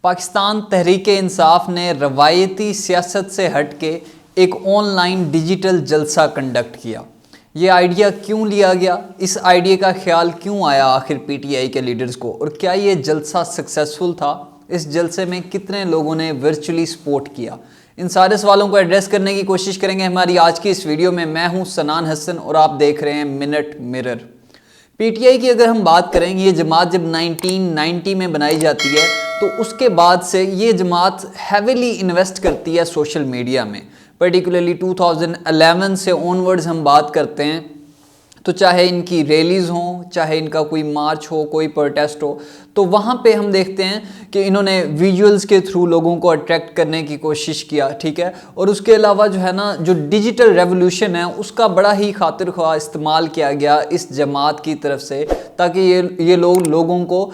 پاکستان تحریک انصاف نے روایتی سیاست سے ہٹ کے ایک آن لائن ڈیجیٹل جلسہ کنڈکٹ کیا۔ یہ آئیڈیا کیوں لیا گیا؟ اس آئیڈیا کا خیال کیوں آیا آخر پی ٹی آئی کے لیڈرز کو؟ اور کیا یہ جلسہ سکسیسفل تھا؟ اس جلسے میں کتنے لوگوں نے ورچولی سپورٹ کیا؟ ان سارے سوالوں کو ایڈریس کرنے کی کوشش کریں گے ہماری آج کی اس ویڈیو میں۔ میں ہوں سنان حسن اور آپ دیکھ رہے ہیں minute mirror. P T I کی اگر ہم بات کریں، یہ جماعت جب 1990 میں بنائی جاتی ہے تو اس کے بعد سے یہ جماعت ہیویلی انویسٹ کرتی ہے سوشل میڈیا میں، پرٹیکولرلی 2011 سے آنورڈز ہم بات کرتے ہیں تو چاہے ان کی ریلیز ہوں، چاہے ان کا کوئی مارچ ہو، کوئی پروٹیسٹ ہو، تو وہاں پہ ہم دیکھتے ہیں کہ انہوں نے ویژولز کے تھرو لوگوں کو اٹریکٹ کرنے کی کوشش کیا، ٹھیک ہے۔ اور اس کے علاوہ جو ہے نا، جو ڈیجیٹل ریولوشن ہے اس کا بڑا ہی خاطر خواہ استعمال کیا گیا اس جماعت کی طرف سے، تاکہ یہ لوگ لوگوں کو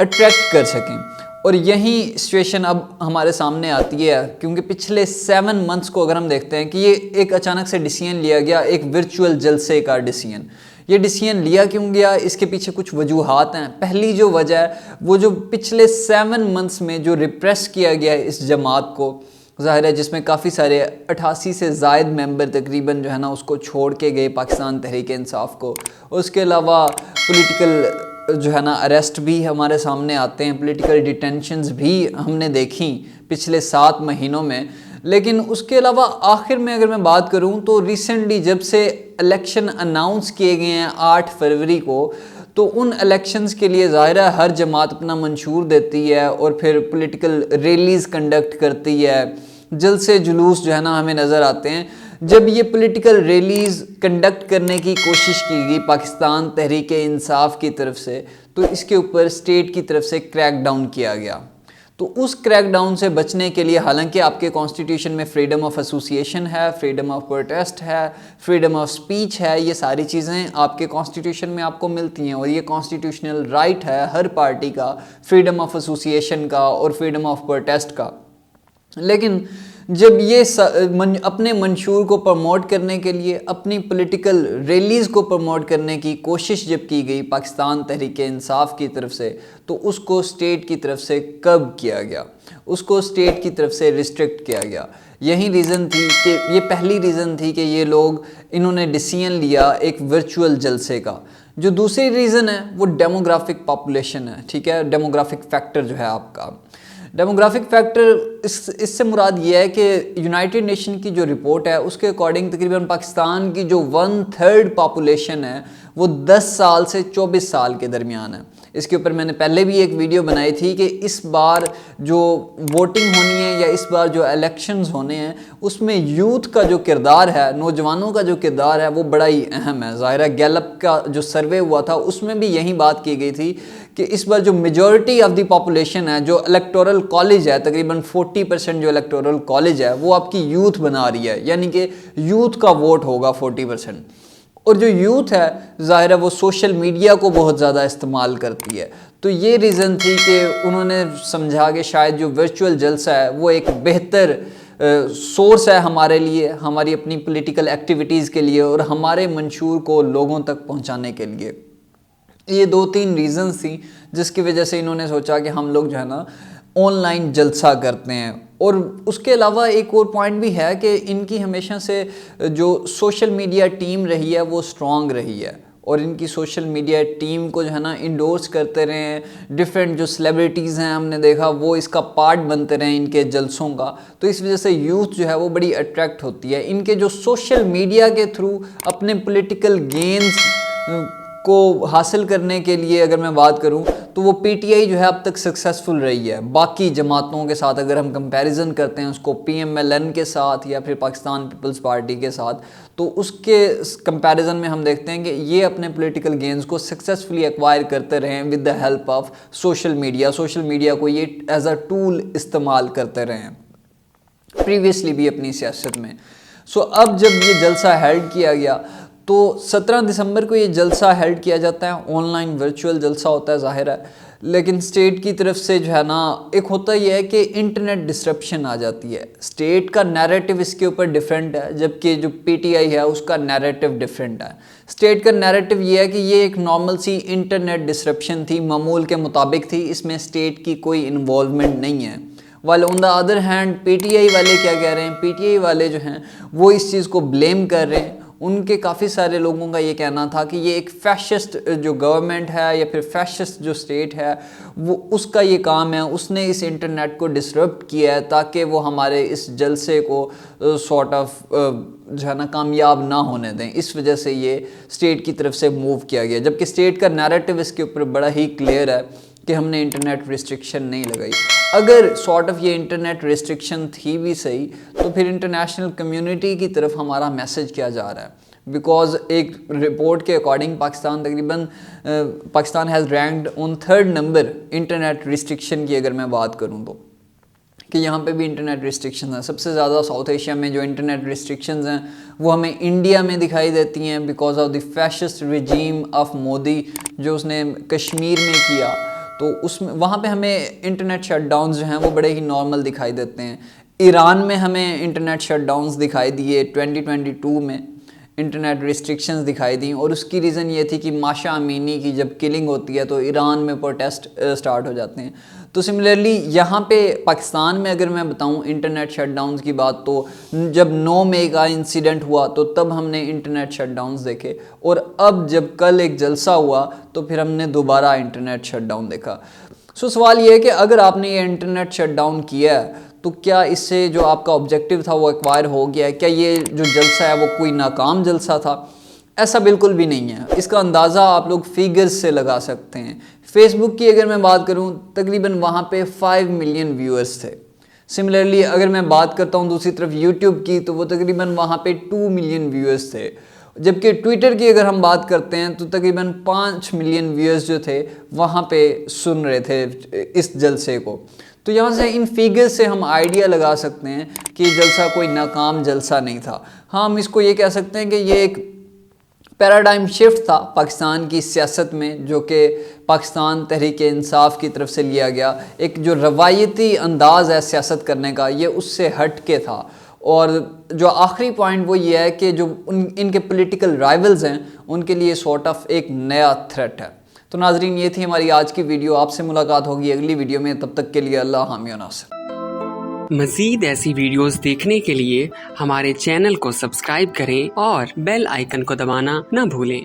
اٹریکٹ کر سکیں۔ اور یہی سچویشن اب ہمارے سامنے آتی ہے، کیونکہ پچھلے 7 منتھس کو اگر ہم دیکھتے ہیں کہ یہ ایک اچانک سے ڈیسیژن لیا گیا، ایک ورچوئل جلسے کا ڈیسیژن۔ یہ ڈیسیژن لیا کیوں گیا؟ اس کے پیچھے کچھ وجوہات ہیں۔ پہلی جو وجہ ہے وہ جو پچھلے 7 منتھس میں جو ریپریس کیا گیا ہے اس جماعت کو، ظاہر ہے جس میں کافی سارے 88 سے زائد ممبر تقریباً جو ہے نا اس کو چھوڑ کے گئے پاکستان تحریک انصاف کو۔ اور اس کے علاوہ پولیٹیکل جو ہے نا اریسٹ بھی ہمارے سامنے آتے ہیں، پولیٹیکل ڈیٹینشنز بھی ہم نے دیکھیں پچھلے 7 مہینوں میں۔ لیکن اس کے علاوہ آخر میں اگر میں بات کروں تو ریسنٹلی جب سے الیکشن اناؤنس کیے گئے ہیں 8 فروری کو، تو ان الیکشنز کے لیے ظاہر ہے ہر جماعت اپنا منشور دیتی ہے اور پھر پولیٹیکل ریلیز کنڈکٹ کرتی ہے، جلسے جلوس جو ہے نا ہمیں نظر آتے ہیں۔ جب یہ پولیٹیکل ریلیز کنڈکٹ کرنے کی کوشش کی گئی پاکستان تحریک انصاف کی طرف سے، تو اس کے اوپر اسٹیٹ کی طرف سے کریک ڈاؤن کیا گیا۔ تو اس کریک ڈاؤن سے بچنے کے لیے، حالانکہ آپ کے کانسٹیٹیوشن میں فریڈم آف ایسوسیشن ہے، فریڈم آف پروٹیسٹ ہے، فریڈم آف سپیچ ہے، یہ ساری چیزیں آپ کے کانسٹیٹیوشن میں آپ کو ملتی ہیں، اور یہ کانسٹیٹیوشنل رائٹ ہے ہر پارٹی کا، فریڈم آف ایسوسیشن کا اور فریڈم آف پروٹیسٹ کا۔ لیکن جب یہ اپنے منشور کو پروموٹ کرنے کے لیے، اپنی پولیٹیکل ریلیز کو پروموٹ کرنے کی کوشش جب کی گئی پاکستان تحریک انصاف کی طرف سے، تو اس کو اسٹیٹ کی طرف سے کرب کیا گیا، اس کو اسٹیٹ کی طرف سے ریسٹرکٹ کیا گیا۔ یہی ریزن تھی کہ یہ پہلی ریزن تھی کہ یہ لوگ انہوں نے ڈیسیژن لیا ایک ورچوئل جلسے کا۔ جو دوسری ریزن ہے وہ ڈیموگرافک پاپولیشن ہے، ٹھیک ہے، ڈیموگرافک فیکٹر جو ہے آپ کا۔ ڈیموگرافک فیکٹر اس سے مراد یہ ہے کہ یونائٹڈ نیشن کی جو رپورٹ ہے اس کے اکارڈنگ تقریباً پاکستان کی جو 1/3 پاپولیشن ہے وہ 10 سال سے 24 سال کے درمیان ہے۔ اس کے اوپر میں نے پہلے بھی ایک ویڈیو بنائی تھی کہ اس بار جو ووٹنگ ہونی ہے یا اس بار جو الیکشنز ہونے ہیں، اس میں یوتھ کا جو کردار ہے، نوجوانوں کا جو کردار ہے وہ بڑا ہی اہم ہے۔ ظاہرہ گیلپ کا جو سروے ہوا تھا اس میں بھی یہی بات کی گئی تھی کہ اس بار جو میجورٹی آف دی پاپولیشن ہے، جو الیکٹورل کالج ہے، تقریباً 40% جو الیکٹورل کالج ہے وہ آپ کی یوتھ بنا رہی ہے، یعنی کہ یوتھ کا ووٹ ہوگا 40%۔ اور جو یوتھ ہے ظاہر ہے وہ سوشل میڈیا کو بہت زیادہ استعمال کرتی ہے۔ تو یہ ریزن تھی کہ انہوں نے سمجھا کہ شاید جو ورچوئل جلسہ ہے وہ ایک بہتر سورس ہے ہمارے لیے، ہماری اپنی پولیٹیکل ایکٹیویٹیز کے لیے اور ہمارے منشور کو لوگوں تک پہنچانے کے لیے۔ یہ 2-3 ریزنز تھیں جس کی وجہ سے انہوں نے سوچا کہ ہم لوگ جو ہے نا آن لائن جلسہ کرتے ہیں۔ اور اس کے علاوہ ایک اور پوائنٹ بھی ہے کہ ان کی ہمیشہ سے جو سوشل میڈیا ٹیم رہی ہے وہ اسٹرانگ رہی ہے، اور ان کی سوشل میڈیا ٹیم کو جو ہے نا انڈورس کرتے رہے ہیں ڈیفرنٹ جو سیلیبریٹیز ہیں، ہم نے دیکھا وہ اس کا پارٹ بنتے رہے ان کے جلسوں کا۔ تو اس وجہ سے یوتھ جو ہے وہ بڑی اٹریکٹ ہوتی ہے ان کے جو سوشل میڈیا کے تھرو اپنے پولیٹیکل گینز کو حاصل کرنے کے لیے اگر میں بات کروں تو وہ پی ٹی آئی جو ہے اب تک سکسیسفل رہی ہے باقی جماعتوں کے ساتھ۔ اگر ہم کمپیریزن کرتے ہیں اس کو پی ایم ایل این کے ساتھ یا پھر پاکستان پیپلز پارٹی کے ساتھ، تو اس کے کمپیریزن میں ہم دیکھتے ہیں کہ یہ اپنے پولیٹیکل گینز کو سکسیسفلی ایکوائر کرتے رہے ہیں with the help of social media کو یہ ایز اے ٹول استعمال کرتے رہے ہیں پریویسلی بھی اپنی سیاست میں۔ اب جب یہ جلسہ ہیلڈ کیا گیا تو 17 دسمبر کو یہ جلسہ ہیلڈ کیا جاتا ہے، آن لائن ورچوئل جلسہ ہوتا ہے ظاہر ہے۔ لیکن اسٹیٹ کی طرف سے جو ہے نا ایک ہوتا یہ ہے کہ انٹرنیٹ ڈسرپشن آ جاتی ہے. اسٹیٹ کا نیریٹو اس کے اوپر ڈیفرنٹ ہے, جبکہ جو پی ٹی آئی ہے اس کا نیریٹو ڈیفرنٹ ہے. اسٹیٹ کا نیریٹو یہ ہے کہ یہ ایک نارمل سی انٹرنیٹ ڈسرپشن تھی, معمول کے مطابق تھی, اس میں اسٹیٹ کی کوئی انوالومنٹ نہیں ہے. while on the other hand P T I والے کیا کہہ رہے ہیں, پی ٹی آئی والے جو ہیں وہ اس چیز کو بلیم کر رہے ہیں. ان کے کافی سارے لوگوں کا یہ کہنا تھا کہ یہ ایک فیشسٹ جو گورنمنٹ ہے یا پھر فیشسٹ جو اسٹیٹ ہے وہ اس کا یہ کام ہے, اس نے اس انٹرنیٹ کو ڈسرپٹ کیا ہے تاکہ وہ ہمارے اس جلسے کو سارٹ آف جو ہے نا کامیاب نہ ہونے دیں. اس وجہ سے یہ اسٹیٹ کی طرف سے موو کیا گیا, جبکہ اسٹیٹ کا نیریٹو اس کے اوپر بڑا ہی کلیئر ہے کہ ہم نے انٹرنیٹ ریسٹرکشن نہیں لگائی. اگر سارٹ آف یہ انٹرنیٹ ریسٹرکشن تھی بھی صحیح تو پھر انٹرنیشنل کمیونٹی کی طرف ہمارا میسج کیا جا رہا ہے, بیکاز ایک رپورٹ کے according Pakistan has ranked on 3rd number internet restriction کی. اگر میں بات کروں تو کہ یہاں پہ بھی انٹرنیٹ ریسٹرکشنز ہیں. سب سے زیادہ ساؤتھ ایشیا میں جو انٹرنیٹ ریسٹرکشنز ہیں وہ ہمیں انڈیا میں دکھائی دیتی ہیں because of the fascist regime of Modi, جو اس نے کشمیر میں کیا. تو اس میں وہاں پہ ہمیں انٹرنیٹ شٹ ڈاؤنز جو ہیں وہ بڑے ہی نارمل دکھائی دیتے ہیں. ایران میں ہمیں انٹرنیٹ شٹ ڈاؤنز دکھائی دیے 2022 میں, انٹرنیٹ ریسٹرکشنز دکھائی دیں, اور اس کی ریزن یہ تھی کہ ماشا امینی کی جب کلنگ ہوتی ہے تو ایران میں پروٹیسٹ سٹارٹ ہو جاتے ہیں. تو سملرلی یہاں پہ پاکستان میں اگر میں بتاؤں انٹرنیٹ شٹ ڈاؤنز کی بات, تو جب 9 مئی کا انسیڈنٹ ہوا تو تب ہم نے انٹرنیٹ شٹ ڈاؤنز دیکھے, اور اب جب کل ایک جلسہ ہوا تو پھر ہم نے دوبارہ انٹرنیٹ شٹ ڈاؤن دیکھا. سو سوال یہ ہے کہ اگر آپ نے یہ انٹرنیٹ شٹ ڈاؤن کیا ہے تو کیا اس سے جو آپ کا آبجیکٹیو تھا وہ ایکوائر ہو گیا ہے؟ کیا یہ جو جلسہ ہے وہ کوئی ناکام جلسہ تھا؟ ایسا بالکل بھی نہیں ہے. اس کا اندازہ آپ لوگ فیگرز سے لگا سکتے ہیں. فیس بک کی اگر میں بات کروں تقریباً وہاں پہ 5 ملین ویورز تھے. سملرلی اگر میں بات کرتا ہوں دوسری طرف یوٹیوب کی تو وہ تقریباً وہاں پہ 2 ملین ویورز تھے, جبکہ ٹویٹر کی اگر ہم بات کرتے ہیں تو تقریباً 5 ملین ویورز جو تھے وہاں پہ سن رہے تھے اس جلسے کو. تو یہاں سے ان فیگر سے ہم آئیڈیا لگا سکتے ہیں کہ یہ جلسہ کوئی ناکام جلسہ نہیں تھا. ہاں ہم اس کو یہ کہہ سکتے ہیں کہ یہ ایک پیراڈائم شفٹ تھا پاکستان کی سیاست میں, جو کہ پاکستان تحریک انصاف کی طرف سے لیا گیا. ایک جو روایتی انداز ہے سیاست کرنے کا یہ اس سے ہٹ کے تھا. اور جو آخری پوائنٹ وہ یہ ہے کہ جو ان کے پولیٹیکل رائیولز ہیں ان کے لیے سارٹ آف ایک نیا تھریٹ ہے. تو ناظرین یہ تھی ہماری آج کی ویڈیو. آپ سے ملاقات ہوگی اگلی ویڈیو میں, تب تک کے لیے اللہ حامی و ناصر. مزید ایسی ویڈیوز دیکھنے کے لیے ہمارے چینل کو سبسکرائب کریں اور بیل آئیکن کو دبانا نہ بھولیں.